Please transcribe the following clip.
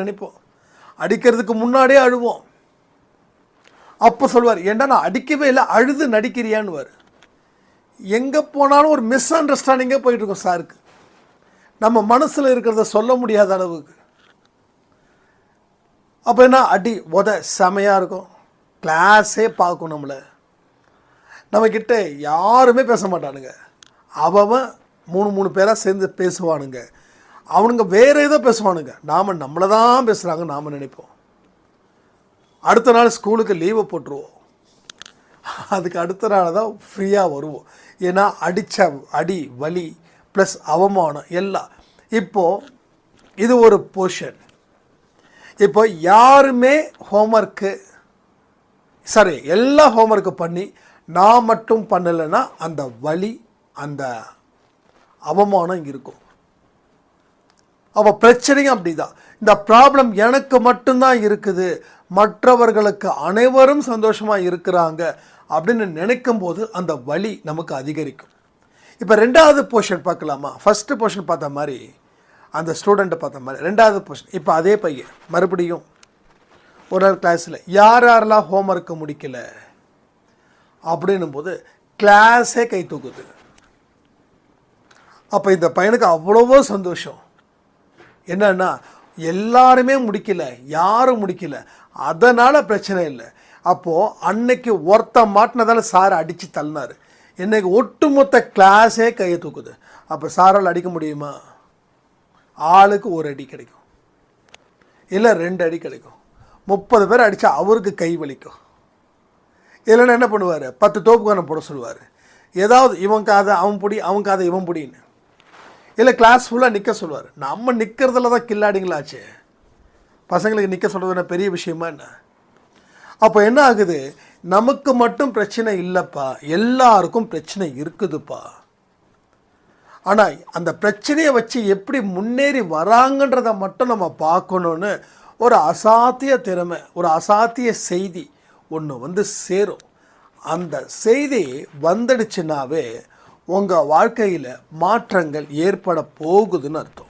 நினைப்போம். அடிக்கிறதுக்கு முன்னாடியே அழுவோம். அப்போ சொல்லுவார், ஏன்டா நான் அடிக்கவே இல்லை, அழுது நடிக்கிறியான்னு. எங்கே போனாலும் ஒரு மிஸ் அண்டர்ஸ்டாண்டிங்கே போயிட்டுருக்கோம் சாருக்கு. நம்ம மனசில் இருக்கிறத சொல்ல முடியாத அளவுக்கு. அப்போ என்ன, அடி செமையாக இருக்கும். கிளாஸே பார்க்கும் நம்மளை. நம்மக்கிட்ட யாருமே பேச மாட்டானுங்க. அவன் மூணு பேராக சேர்ந்து பேசுவானுங்க. அவனுங்க வேறு ஏதோ பேசுவானுங்க. நாம் நம்மளை தான் பேசுகிறாங்க நாம் நினைப்போம். அடுத்த நாள் ஸ்கூலுக்கு லீவை போட்டுருவோம். அதுக்கு அடுத்த நாள் தான் ஃப்ரீயாக வருவோம். ஏன்னா அடித்த அடி வலி ப்ளஸ் அவமானம் எல்லாம். இப்போது இது ஒரு போர்ஷன். இப்போ யாருமே எல்லா ஹோம்ஒர்க்கு பண்ணி நான் மட்டும் பண்ணலைன்னா அந்த வலி அந்த அவமானம் இருக்கும். அப்போ பிரச்சனையும் அப்படி தான். இந்த ப்ராப்ளம் எனக்கு மட்டும்தான் இருக்குது, மற்றவர்களுக்கு அனைவரும் சந்தோஷமாக இருக்கிறாங்க அப்படின்னு நினைக்கும் போது அந்த வலி நமக்கு அதிகரிக்கும். இப்போ ரெண்டாவது போர்ஷன் பார்க்கலாமா? ஃபஸ்ட்டு போர்ஷன் பார்த்த மாதிரி அந்த ஸ்டூடெண்ட்டை பார்த்த மாதிரி ரெண்டாவது போர்ஷன். இப்போ அதே பையன் மறுபடியும் ஒரு நாள் கிளாஸில் யாரெல்லாம் ஹோம்ஒர்க்கு முடிக்கலை அப்படின்னும் போது கிளாஸே கை தூக்குது. அப்போ இந்த பையனுக்கு அவ்வளவோ சந்தோஷம். என்னன்னா எல்லாருமே முடிக்கலை, யாரும் முடிக்கலை, அதனால் பிரச்சனை இல்லை. அப்போது அன்னைக்கு மாட்டினதால சாரை அடித்து தள்ளினார். இன்றைக்கி ஒட்டுமொத்த கிளாஸே கையை தூக்குது. அப்போ சாரால் அடிக்க முடியுமா? ஆளுக்கு ஒரு அடி கிடைக்கும், இல்லை 2 அடி கிடைக்கும். 30 பேர் அடித்தா அவருக்கு கை வலிக்கும். இல்லைன்னா என்ன பண்ணுவார், 10 தோப்புக்கான போட சொல்லுவார். ஏதாவது இவன் காதை அவன் பிடி, அவன் காதை இவன் பிடின்னு. இல்லை கிளாஸ் ஃபுல்லாக நிற்க சொல்லுவார். நம்ம நிற்கிறதுல தான் கில்லாடிங்களாச்சு. பசங்களுக்கு நிற்க சொல்கிறது பெரிய விஷயமா என்ன? அப்போ என்ன ஆகுது, நமக்கு மட்டும் பிரச்சனை இல்லைப்பா, எல்லாருக்கும் பிரச்சனை இருக்குதுப்பா. ஆனால் அந்த பிரச்சனையை வச்சு எப்படி முன்னேறி வராங்கன்றதை மட்டும் நம்ம பார்க்கணுன்னு ஒரு அசாத்திய திறமை, ஒரு அசாத்திய செய்தி ஒன்று சேரும். அந்த செய்தி வந்துடுச்சுன்னாவே உங்கள் வாழ்க்கையில் மாற்றங்கள் ஏற்பட போகுதுன்னு அர்த்தம்.